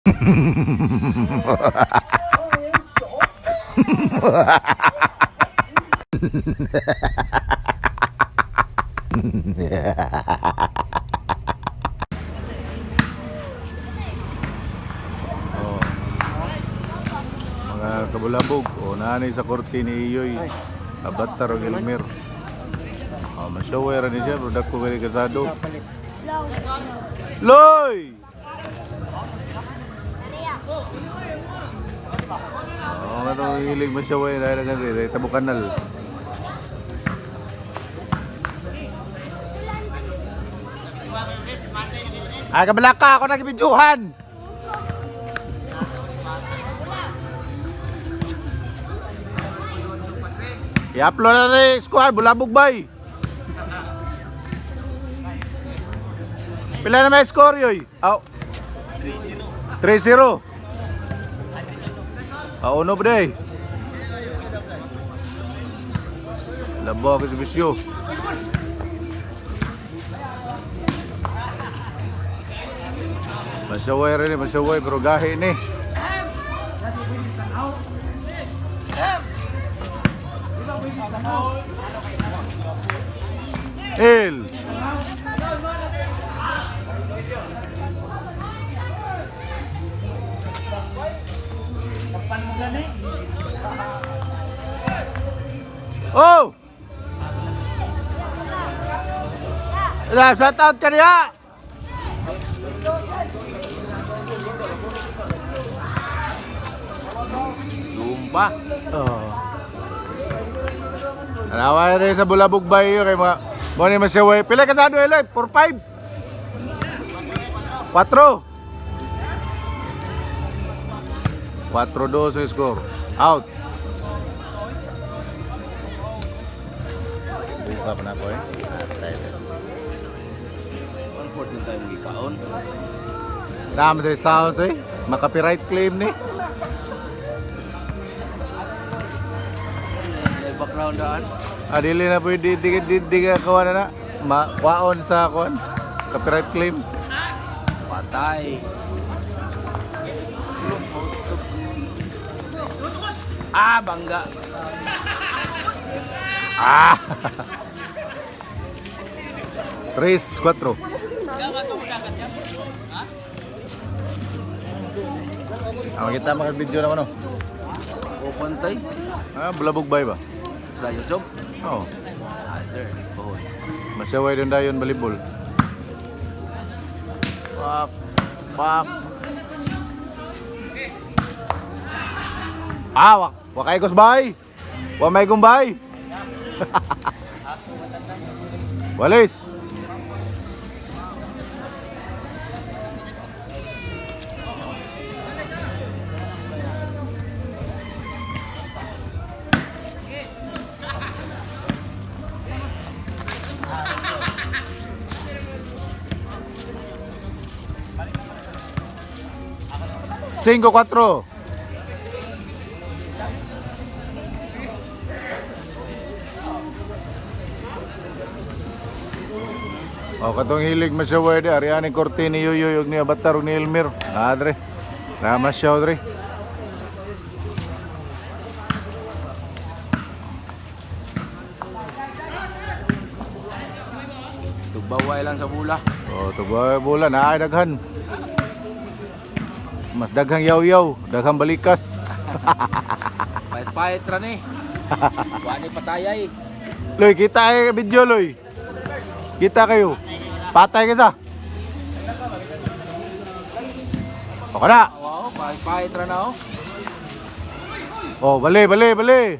Mga kabulabog o nanay sa korte ni Iyoy Abatar o Gilmer. Masyawer ni siya, product ko kay kasado. Loy! Ano hilig masyawer dahil na tabo kanal. Kabalaka ako nagibidyohan. I-upload na rin squad, bulabog bay. Pila na may score yoy? 3-0. 3-0. Uno ba day? Labo ako sa bisyo. Masyaway rin eh, masyaway pero gahi ni. El oh! Shout out ka niya! Zumba! Oh. Alawa rin sa bulabog ba yun kay mga muna yung masyaway. Pila ka sa ano Eloy? 4-5? 4? 4-2 yung score. Out. Buka pa na po eh. One-fourth na tayo magkikaon. Tama sa sounds eh. Makapiright claim ni. Background daan. Dili na po di kawan na makwaon sa kawan. Copyright claim. Patay. Bangga. 3-4. Kita makan video naman pantay. Bulabog bay ba? Sa YouTube? Oo. Sir. Masyaway doon dayon balibol. Pak. Pak. Wakay kos bay. Wa may gumbay. Walis. Cinco, 4. Katong hilig masyaway de Ariane Corte ni Yoyoy ug ni Abatar ug ni Elmer. Dre. Rama siya dre. Tugbaway lang sa bula. Tugbaway bula na ay daghan. Mas daghang yaw-yaw, daghang balikas. Pahit ra ni. Wani patayay. Loy, kita ay video Loy. Kita kayo. Patay ka sa. Okay na. Wow, pahit ra na bali.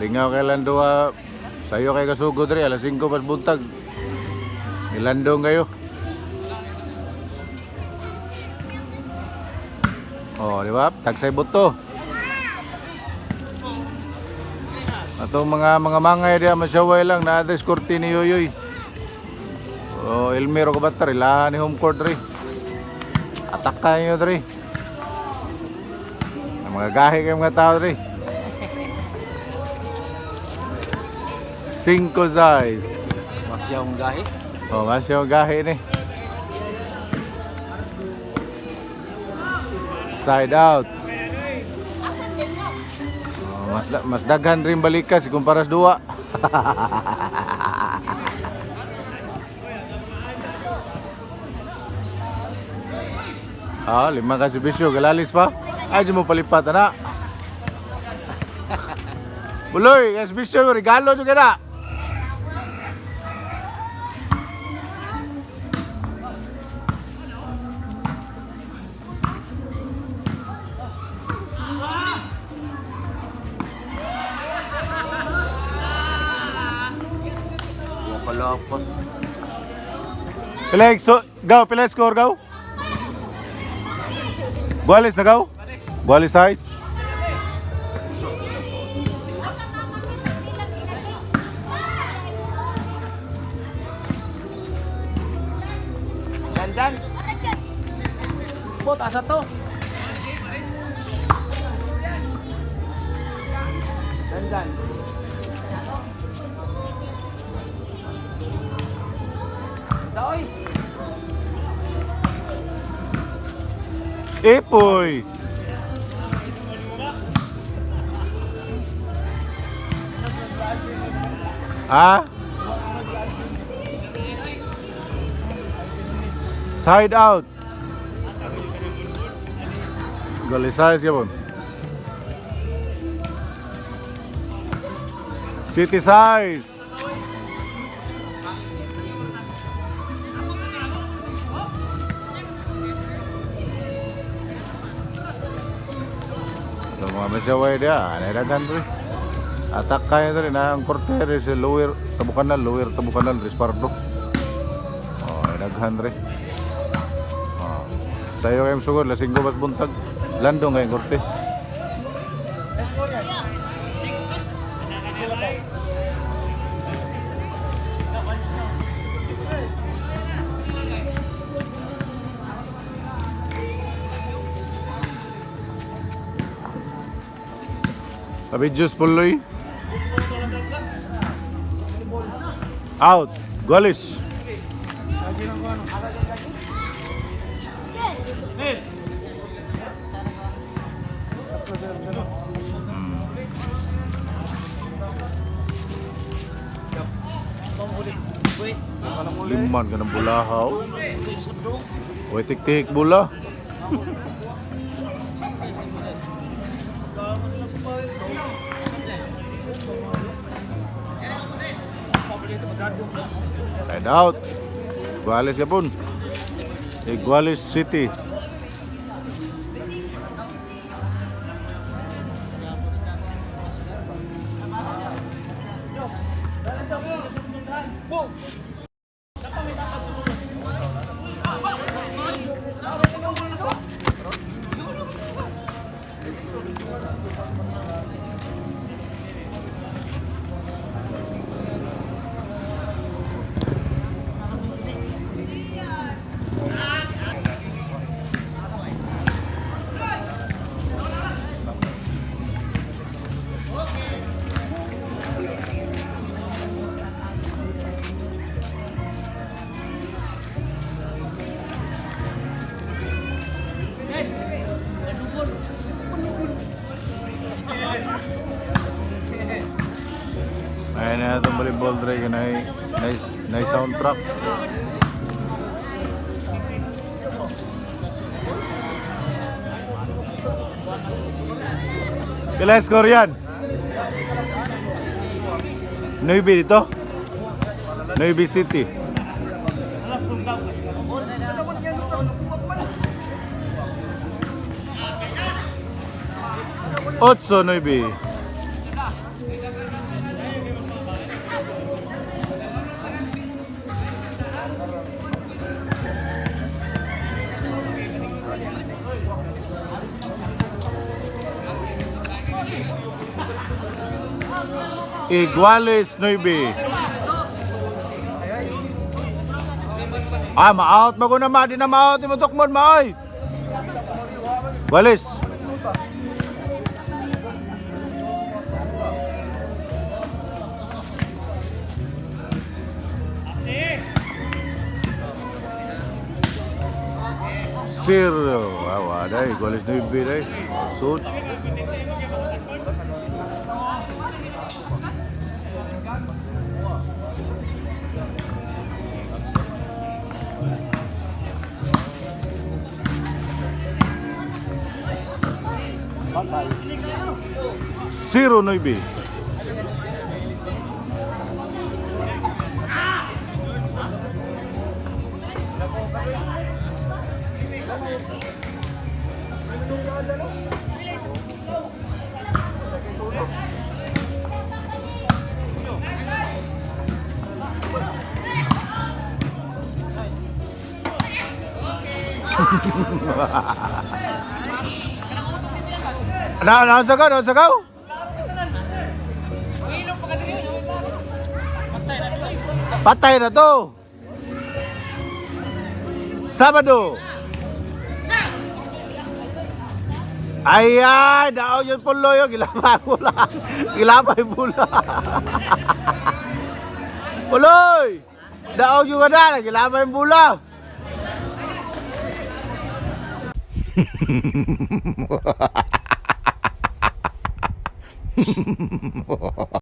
Lingaw kay Lando sayo kay kasugod rin alas 5 pas buntag. Nilandong kayo. Di ba? Tagsay buto. Atong mga mangay diya masyaway lang na address korte ni Yoyoy. Elmer o Kabatar ilahan ni home court rin. Atak kayo rin. Mga gahi kayong mga tao rin. 5 size. Masyang gahi. Oh, masya yung gahi ni. Side out. Oh, mas daghan rin balikas kumpara sa duwa. Ah, 5 ka servisyo, galalis pa. Ay, di mo palipat na. Buloy, yung servisyo mo, regalo juga na. Wapalapos. Pila score gaw? Bualis na gaw? Bualis size? Janjan. Bot asa to. Janjan. Doy. Ipoy! Ah? Side out. Goalie size yapon. City size. Mga mesaway dia, naidagan to. Atak kaya to rin ang korte sa lower tabukanal Rispardo. Oh, naghan rin. Oh. Sayo kayong sugod lasing gubat buntag. Landong kayong korte. Tapi just puloy. Out. Goalis. Liman ka ng bulahaw. Uy, tik-tik bula. Side out. Iguales ka pun. Iguales City. Ayan na itong volleyball tray na soundtrack. Kailan score yan? Nuibi dito? Nuibi City. Otso Nuibi. Iguales 9. Ah, ma-out ba ko na ma? Di na ma-out mo tukmon ma-oy. Iguales. 0. Wala, igualis 9 day. Sud. Zero 9. Nasagaw? Patay na to. Sabado. Ay, daaw yun po loyo. Gilapay pula. Gilapay pula. Puloy! Daaw juga na. Gilapay pula.